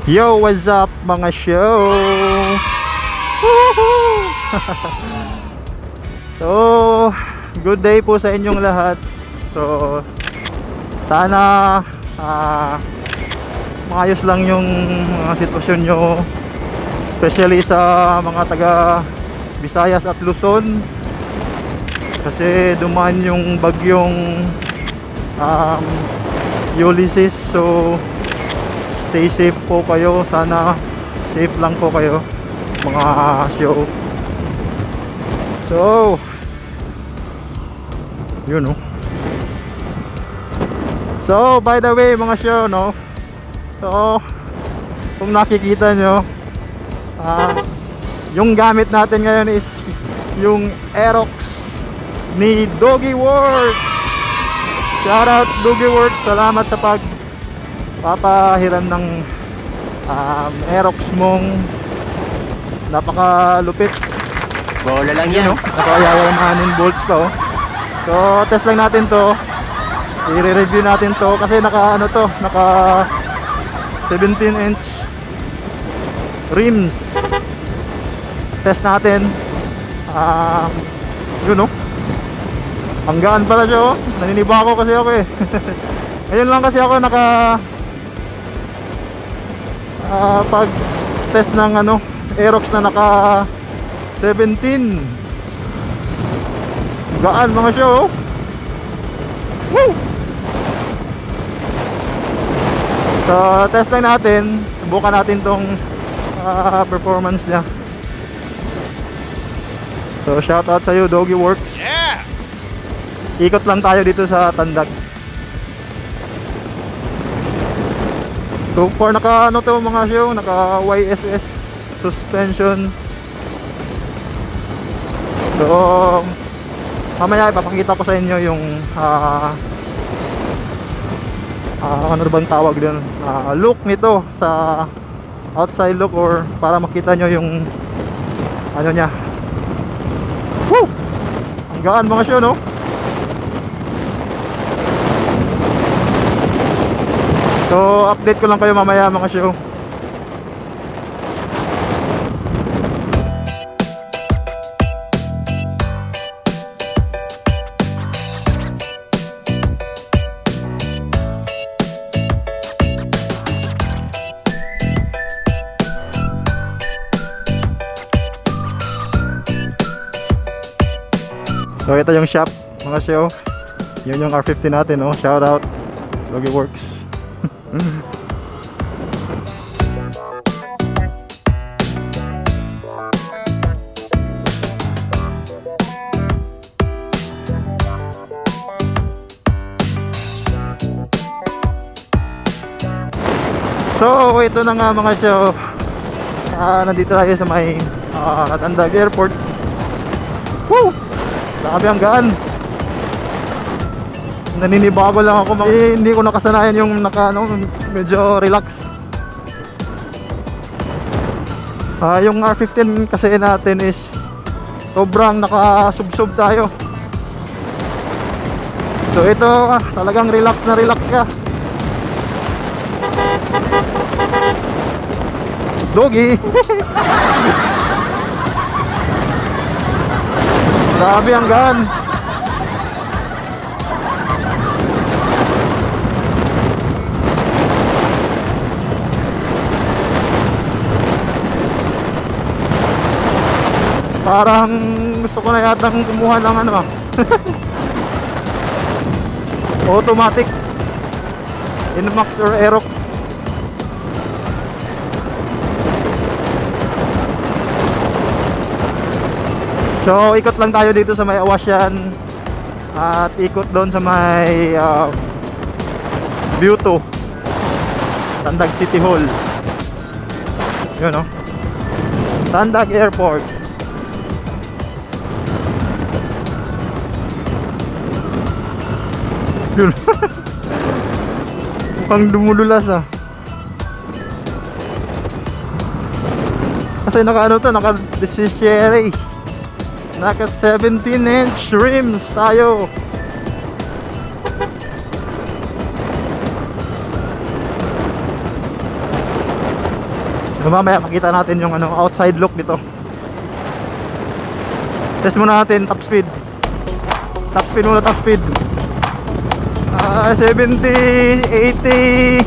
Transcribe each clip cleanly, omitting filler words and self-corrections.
Yo, what's up mga show? So, good day po sa inyong lahat. So, sana maayos lang yung mga sitwasyon nyo, especially sa mga taga Visayas at Luzon, kasi dumaan yung bagyong Ulysses. So stay safe po kayo, sana safe lang po kayo mga show. So yun, no? So by the way mga show, no, so kung nakikita nyo, yung gamit natin ngayon is yung Aerox ni Doggy Workz. Shout out Doggy Workz, salamat sa papahiram ng Aerox mong napakalupit. Bola lang yan, no? Nakayayamanin bolts pa, oh. So test lang natin to, i-review natin to kasi naka 17-inch rims. Test natin. Yun, no? Ang gaan pala siya, oh. Naniniba ako kasi ako eh. Ngayon lang kasi ako pag test ng Aerox na naka 17. Gaan mga show. Woo! So test lang natin, subukan natin tong performance niya. So shout out sa iyo Doggy Workz. Yeah! Ikot lang tayo dito sa Tandag. So far naka to mga show, naka YSS suspension. So mamaya ipapakita ko sa inyo yung ano bang tawag din, look nito sa outside look, or para makita nyo yung ano nya. Woo! Ang gaan mga show, no? So update ko lang kayo mamaya mga show. So ito yung shop mga show. Yun yung R50 natin, no? Shout out Doggy Workz. So ito na nga mga show, nandito tayo sa may Tandag Airport. Woo! Grabe ang gaan. Naninibago lang ako, hindi ko nakasanayan yung medyo relax. Yung R15 kasi natin is sobrang nakasubsob tayo. So ito talagang relax na relax ka. Doggy. Grabe ang gaan. Parang gusto ko na yatang kumuha ng automatic Inmax or Aerox. So ikot lang tayo dito sa may Awasyan at ikot doon sa may View 2 Tandag City Hall. Yun, no? Tandag Airport. Yun. Mukhang dumululas, kasi naka DECALS, naka 17-inch rims tayo. Mamaya makita natin yung ano, outside look nito. Test muna natin top speed. Top speed muna, top speed. 70, 80,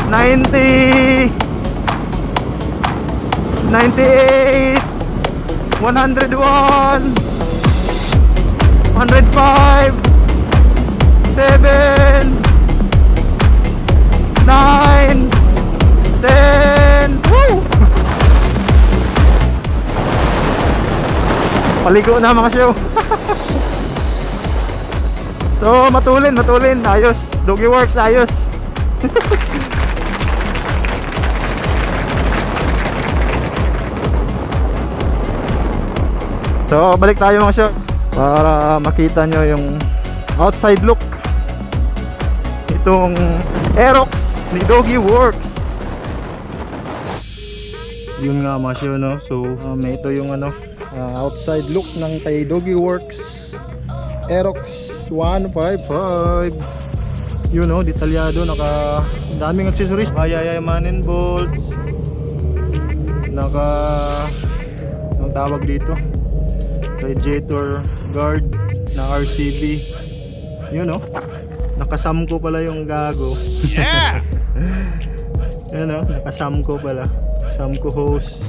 90, 98, 101, 105, 7, 9, 10. Woo! Paligo na mga show. So matulin, ayos. Doggy Workz, ayos. So balik tayo mga show para makita nyo yung outside look itong Aerox ni Doggy Workz. Yun nga mga show, no? So ito yung ano, outside look ng kay Doggy Workz Aerox 155. Yun, no? Detalyado, naka daming accessories, yayamanin bolts, naka ang tawag dito, radiator guard na RCB. Yun, no? Nakasamko pala yung gago. Yeah. Yun, no? Nakasamko pala, samko hose.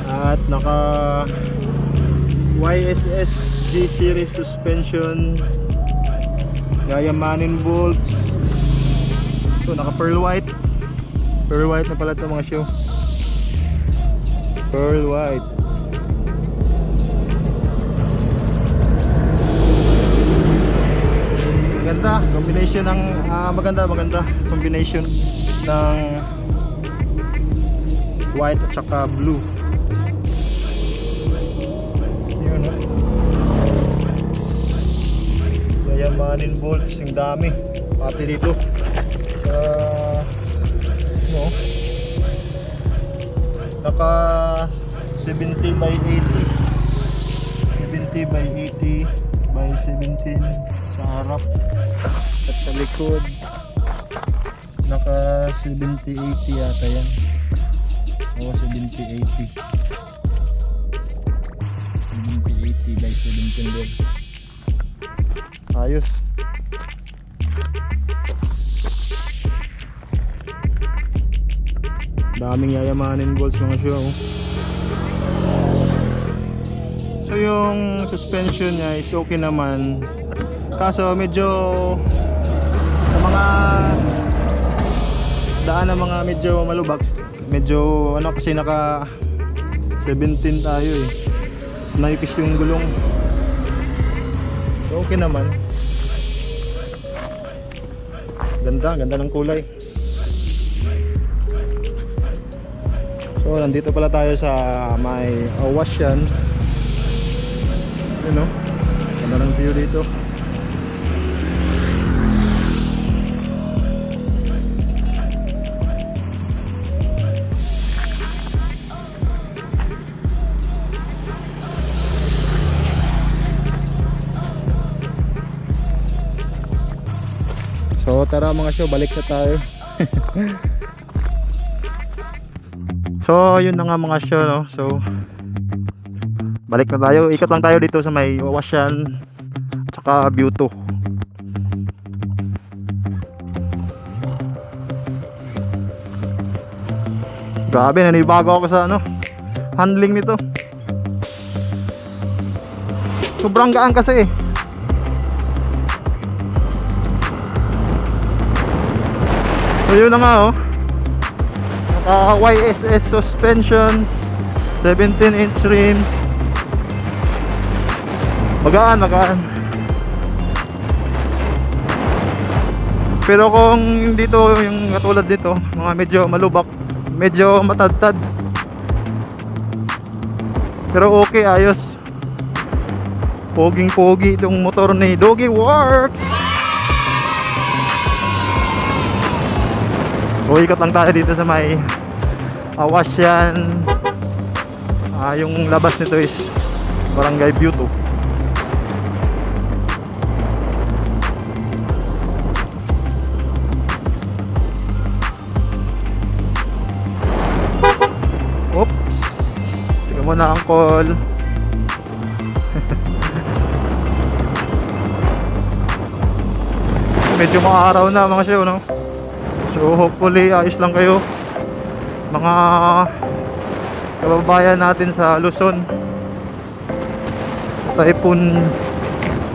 At naka YSS G series suspension, yayamanin bolts. So naka pearl white na pala ito mga show. Pearl white. Maganda combination ng maganda combination ng white at saka blue. Yun, no? Yayamanin bolts, yung dami pati dito sa no, naka 70 by 80, 70 by 80 by 17 sa harap at sa likod. Naka 70-80 yata yan. O 70-80 by 17 din. Ayos. Daming yayamanin bolts mga show. So yung suspension niya is okay naman, kaso medyo sa mga daan na mga medyo malubak, medyo ano, kasi naka 17 tayo eh, naipis yung gulong. So okay naman, ganda ng kulay. So nandito pala tayo sa may wash yan. You know, ganda ng view dito. So tara mga show, balik na tayo. So yun na nga mga show, no? So balik na tayo, ikot lang tayo dito sa may wasyan tsaka beauty. Grabe, nanibago ako sa ano, handling nito. Sobrang gaan kasi eh. So yun na nga, oh, naka YSS suspensions, 17-inch rims. Magaan. Pero kung dito yung katulad dito, mga medyo malubak, medyo matadtad, pero okay, ayos. Poging-pogi itong motor ni Doggy Workz. So ikot lang tayo dito sa may wash yan. Yung labas nito is Barangay Beauty. na angkol. Medyo maaraw na mga siyo, no? So hopefully ayos lang kayo mga kababayan natin sa Luzon. Typhoon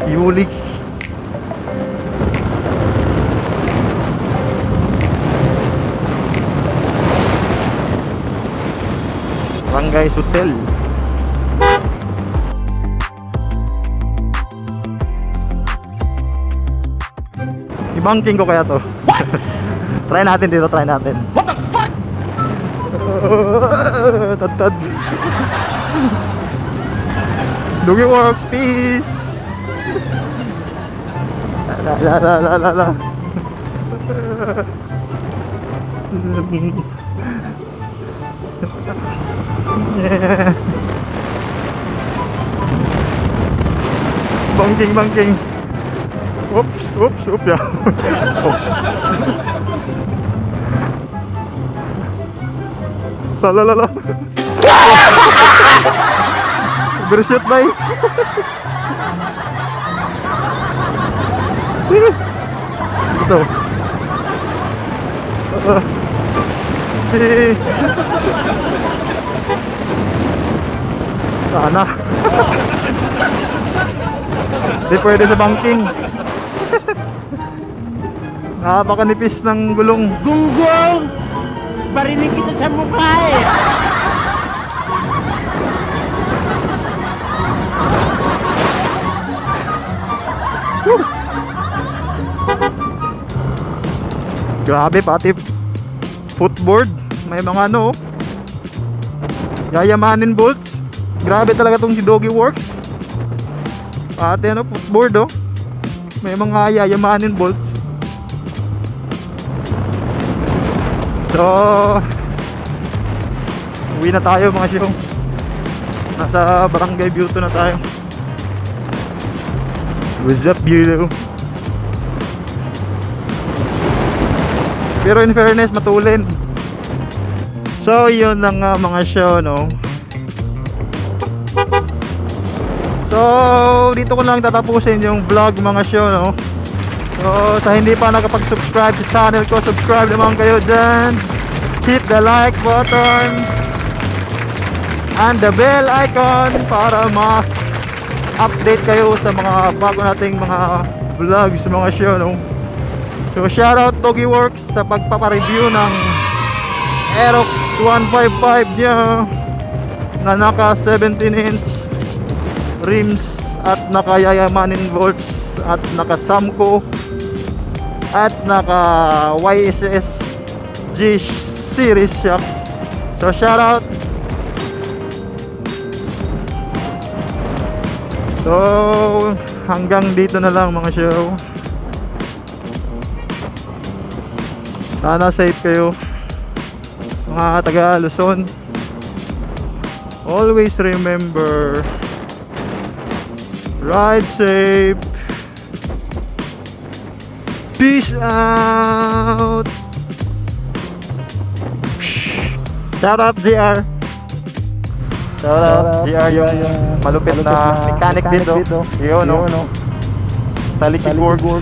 Yuli. Barangay Hotel. Ibangking ko kaya to. Try natin dito, try natin. What the fuck? Tad. Doggy Workz, peace. La. Yeah. Bangking. Oops, ya. Oh. La. Bershoot bay. Ito. Sana. Di pwede sa banking. Napakanipis ng gulong. Gunggong! Barinig kita sa mukha eh! Grabe, pati footboard. May mga ano, yayamanin bolts. Grabe talaga tong si Doggy Workz. Pati ano, footboard oh. May mga yayamanin bolts. So uwi na tayo mga siyong. Nasa Barangay Beauto na tayo. What's up, Beauto? Pero in fairness, matulin. So yun ang mga show, no? So dito ko lang tatapusin yung vlog mga show, no? So sa hindi pa nakapag-subscribe sa channel ko, subscribe naman kayo dyan. Hit the like button and the bell icon para mas update kayo sa mga bago nating mga vlogs, mga show, no? So shoutout Doggy Workz sa pagpapareview ng Aerox 155 niya na naka 17-inch rims at naka yayamanin bolts at naka Samco at naka YSS G series shocks. So shoutout. So hanggang dito na lang mga show. Sana safe kayo mga taga Luzon. Always remember, ride safe. Peace out. Shout out GR. Shout out GR yung malupit na mechanic dito. Yun no. Taliki Works.